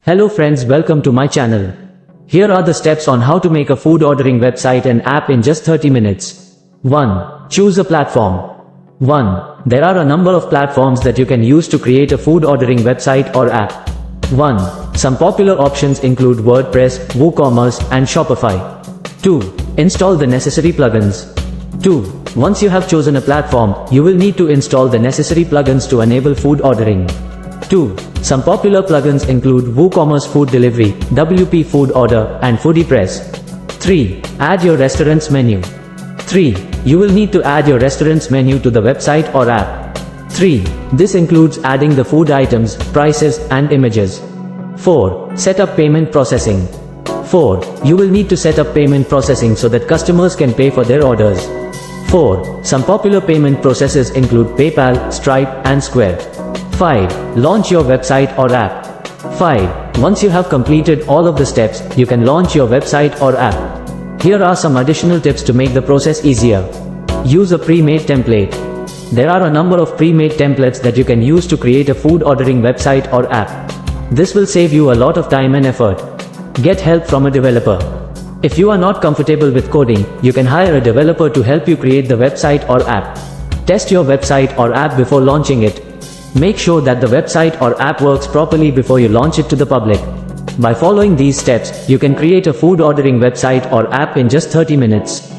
Hello friends, welcome to my channel. Here are the steps on how to make a food ordering website and app in just 30 minutes. 1. Choose a platform. 1. There are a number of platforms that you can use to create a food ordering website or app. 1. Some popular options include WordPress, WooCommerce, and Shopify. 2. Install the necessary plugins. 2. Once you have chosen a platform, you will need to install the necessary plugins to enable food ordering. 2. Some popular plugins include WooCommerce Food Delivery, WP Food Order, and FoodiePress. 3. Add your restaurant's menu. 3. You will need to add your restaurant's menu to the website or app. 3. This includes adding the food items, prices, and images. 4. Set up payment processing. 4. You will need to set up payment processing so that customers can pay for their orders. 4. Some popular payment processes include PayPal, Stripe, and Square. 5. Launch your website or app. 5. Once you have completed all of the steps, you can launch your website or app. Here are some additional tips to make the process easier. Use a pre-made template. There are a number of pre-made templates that you can use to create a food ordering website or app. This will save you a lot of time and effort. Get help from a developer. If you are not comfortable with coding, you can hire a developer to help you create the website or app. Test your website or app before launching it. Make sure that the website or app works properly before you launch it to the public. By following these steps, you can create a food ordering website or app in just 30 minutes.